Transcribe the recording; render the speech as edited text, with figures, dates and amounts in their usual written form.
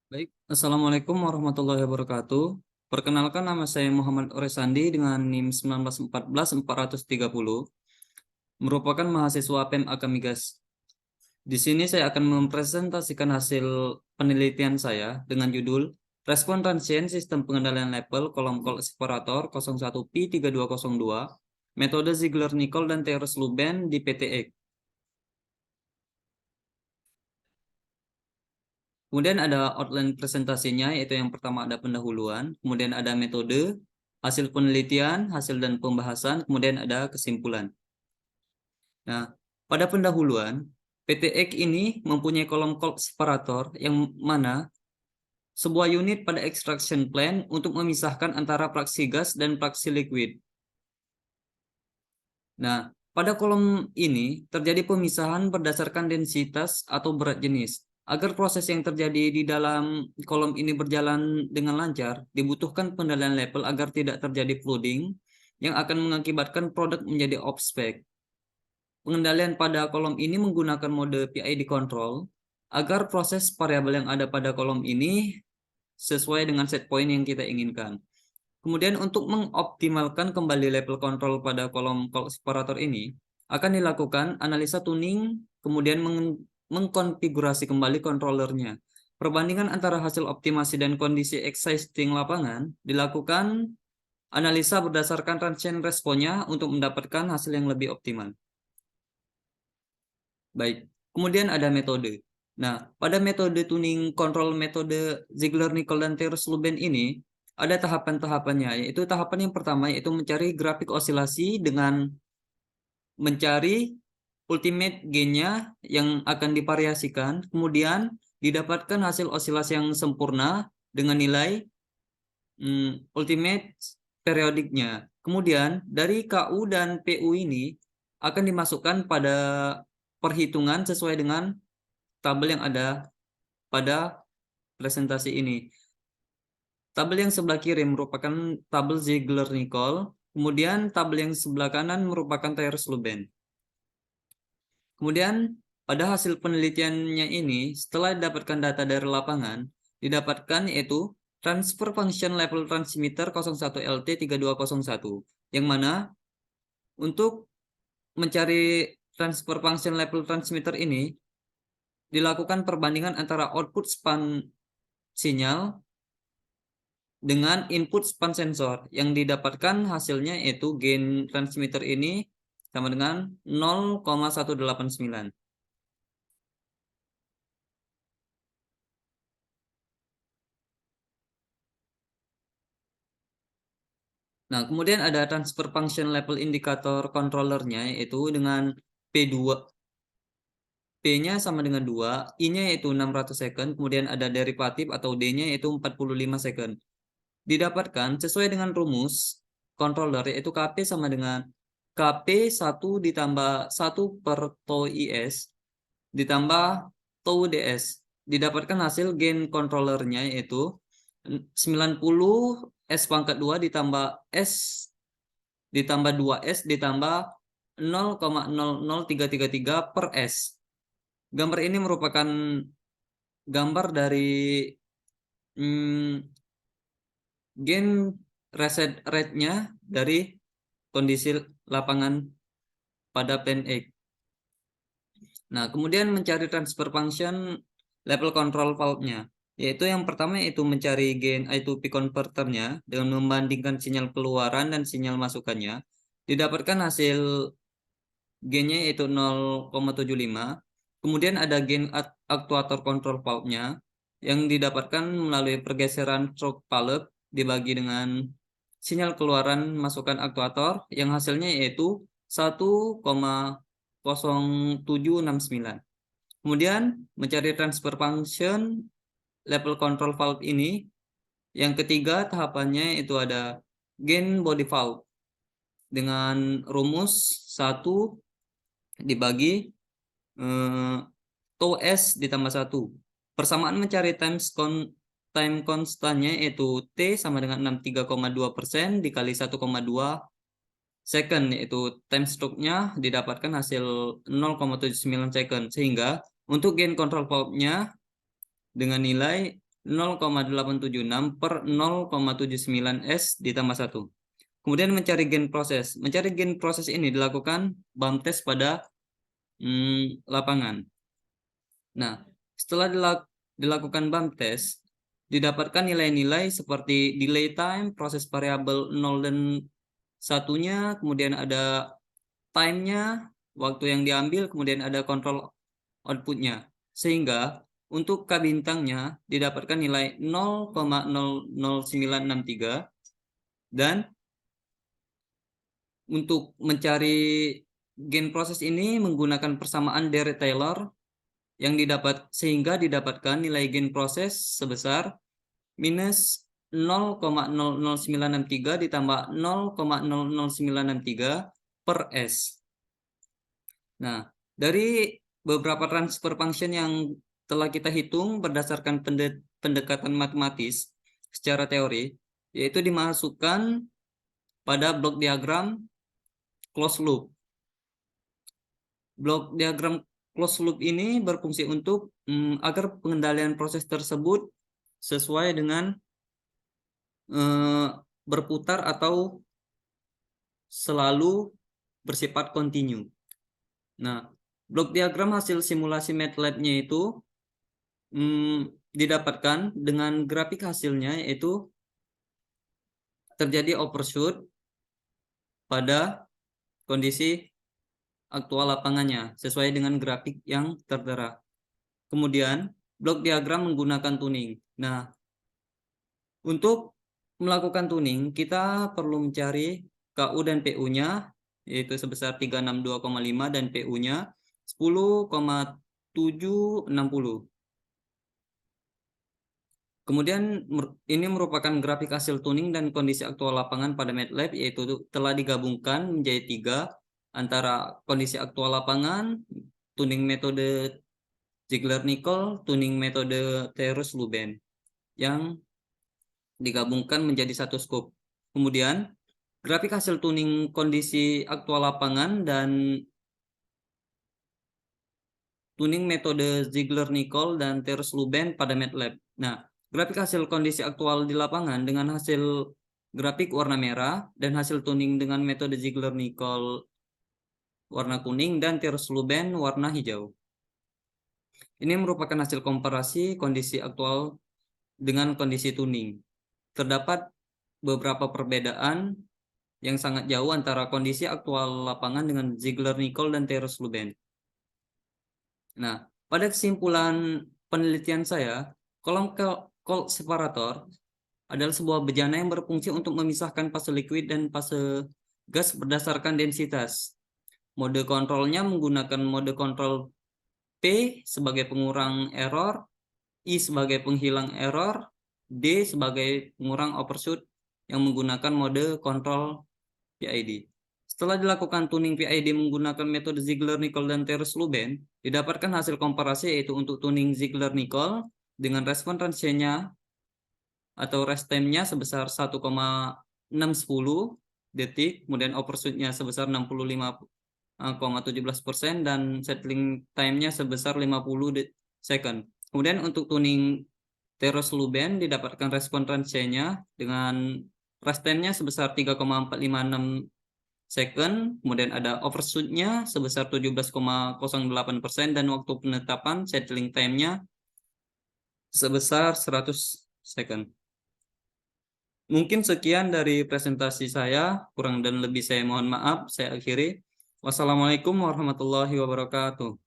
Baik, Assalamualaikum warahmatullahi wabarakatuh. Perkenalkan, nama saya Muhammad Oresandi dengan NIM 1914430, merupakan mahasiswa PEM Akamigas. Di sini saya akan mempresentasikan hasil penelitian saya dengan judul Respon Transient Sistem Pengendalian Level Kolom Call Separator 01P3202, Metode Ziegler-Nichols dan Therese-Lubin di PTX. Kemudian ada outline presentasinya, yaitu yang pertama ada pendahuluan, kemudian ada metode, hasil penelitian, hasil dan pembahasan, kemudian ada kesimpulan. Nah, pada pendahuluan, PTX ini mempunyai kolom cold separator yang mana sebuah unit pada extraction plan untuk memisahkan antara fraksi gas dan fraksi liquid. Nah, pada kolom ini terjadi pemisahan berdasarkan densitas atau berat jenis. Agar proses yang terjadi di dalam kolom ini berjalan dengan lancar, dibutuhkan pengendalian level agar tidak terjadi flooding yang akan mengakibatkan produk menjadi off-spec. Pengendalian pada kolom ini menggunakan mode PID control agar proses variabel yang ada pada kolom ini sesuai dengan set point yang kita inginkan. Kemudian untuk mengoptimalkan kembali level kontrol pada kolom call separator ini, akan dilakukan analisa tuning, kemudian mengkonfigurasi kembali controllernya. Perbandingan antara hasil optimasi dan kondisi existing lapangan dilakukan analisa berdasarkan transient responnya untuk mendapatkan hasil yang lebih optimal. Baik, kemudian ada metode. Nah, pada metode tuning kontrol metode Ziegler-Nichols dan Therese-Lubin ini, ada tahapan-tahapannya, yaitu tahapan yang pertama yaitu mencari grafik osilasi dengan mencari ultimate gain-nya yang akan divariasikan, kemudian didapatkan hasil osilasi yang sempurna dengan nilai ultimate periodiknya. Kemudian dari KU dan PU ini akan dimasukkan pada perhitungan sesuai dengan tabel yang ada pada presentasi ini. Tabel yang sebelah kiri merupakan tabel Ziegler-Nichols, kemudian tabel yang sebelah kanan merupakan Therese-Lubin. Kemudian pada hasil penelitiannya ini, setelah didapatkan data dari lapangan, didapatkan yaitu transfer function level transmitter 01LT3201, yang mana untuk mencari transfer function level transmitter ini dilakukan perbandingan antara output span sinyal dengan input span sensor, yang didapatkan hasilnya yaitu gain transmitter ini sama dengan 0,189. Nah, kemudian ada transfer function level indikator controllernya yaitu dengan P2. P-nya sama dengan 2, I-nya yaitu 600 second, kemudian ada derivatif atau D-nya yaitu 45 second. Didapatkan sesuai dengan rumus controller yaitu KP sama dengan KP 1 ditambah 1 per tau IS ditambah tau DS. Didapatkan hasil gain controllernya yaitu 90 S pangkat 2 ditambah S ditambah 2S ditambah 0,00333 per S. Gambar ini merupakan gambar dari gain reset rate-nya dari kondisi lapangan pada plan X. Nah, kemudian mencari transfer function level control valve-nya, yaitu yang pertama yaitu mencari gain I2P converter-nya dengan membandingkan sinyal keluaran dan sinyal masukannya. Didapatkan hasil gain-nya yaitu 0,75. Kemudian ada gain actuator control valve-nya yang didapatkan melalui pergeseran stroke valve dibagi dengan sinyal keluaran masukan aktuator yang hasilnya yaitu 1,0769. Kemudian mencari transfer function level control valve ini. Yang ketiga tahapannya itu ada gain body valve dengan rumus 1 dibagi tau S ditambah 1. Persamaan mencari time constantnya yaitu T sama dengan 63,2% dikali 1,2 second, yaitu time stroke-nya didapatkan hasil 0,79 second, sehingga untuk gain control valve-nya dengan nilai 0,876 per 0,79 S ditambah 1. Kemudian mencari gain proses. Mencari gain proses ini dilakukan bump test pada lapangan. Nah, setelah dilakukan bump test, didapatkan nilai-nilai seperti delay time, proses variabel 0 dan 1-nya, kemudian ada time-nya, waktu yang diambil, kemudian ada kontrol output-nya. Sehingga untuk K bintangnya didapatkan nilai 0,00963 dan untuk mencari gain proses ini menggunakan persamaan Dirac-Taylor yang sehingga didapatkan nilai gain proses sebesar minus 0,00963 ditambah 0,00963 per S. Nah, dari beberapa transfer function yang telah kita hitung berdasarkan pendekatan matematis secara teori, yaitu dimasukkan pada blok diagram closed loop. Blok diagram closed loop ini berfungsi untuk agar pengendalian proses tersebut sesuai dengan berputar atau selalu bersifat kontinu. Nah, blok diagram hasil simulasi MATLAB-nya itu didapatkan dengan grafik hasilnya, yaitu terjadi overshoot pada kondisi aktual lapangannya sesuai dengan grafik yang tertera. Kemudian blok diagram menggunakan tuning. Nah, untuk melakukan tuning kita perlu mencari KU dan PU-nya, yaitu sebesar 362,5 dan PU-nya 10,760. Kemudian ini merupakan grafik hasil tuning dan kondisi aktual lapangan pada MATLAB, yaitu telah digabungkan menjadi 3 antara kondisi aktual lapangan, tuning metode Ziegler-Nichols, tuning metode Terus-Lubin yang digabungkan menjadi satu scope. Kemudian grafik hasil tuning kondisi aktual lapangan dan tuning metode Ziegler-Nichols dan Terus-Lubin pada MATLAB. Nah, grafik hasil kondisi aktual di lapangan dengan hasil grafik warna merah dan hasil tuning dengan metode Ziegler-Nichols warna kuning dan Terus-Lubin warna hijau. Ini merupakan hasil komparasi kondisi aktual dengan kondisi tuning. Terdapat beberapa perbedaan yang sangat jauh antara kondisi aktual lapangan dengan Ziegler-Nichols dan Terus-Lubin. Nah, pada kesimpulan penelitian saya, kolom Cold separator adalah sebuah bejana yang berfungsi untuk memisahkan fase liquid dan fase gas berdasarkan densitas. Mode kontrolnya menggunakan mode kontrol P sebagai pengurang error, I sebagai penghilang error, D sebagai pengurang overshoot yang menggunakan mode kontrol PID. Setelah dilakukan tuning PID menggunakan metode Ziegler-Nichols dan Terus-Lubin, didapatkan hasil komparasi yaitu untuk tuning Ziegler-Nichols dengan respon transiennya atau rest time-nya sebesar 1,610 detik, kemudian overshoot-nya sebesar 65,17% dan settling time-nya sebesar 50 second. Kemudian untuk tuning Terus-Lubin didapatkan respon transiennya dengan rest time-nya sebesar 3,456 second, kemudian ada overshoot-nya sebesar 17,08% dan waktu penetapan settling time-nya sebesar 100 second. Mungkin sekian dari presentasi saya, kurang dan lebih saya mohon maaf, saya akhiri. Wassalamualaikum warahmatullahi wabarakatuh.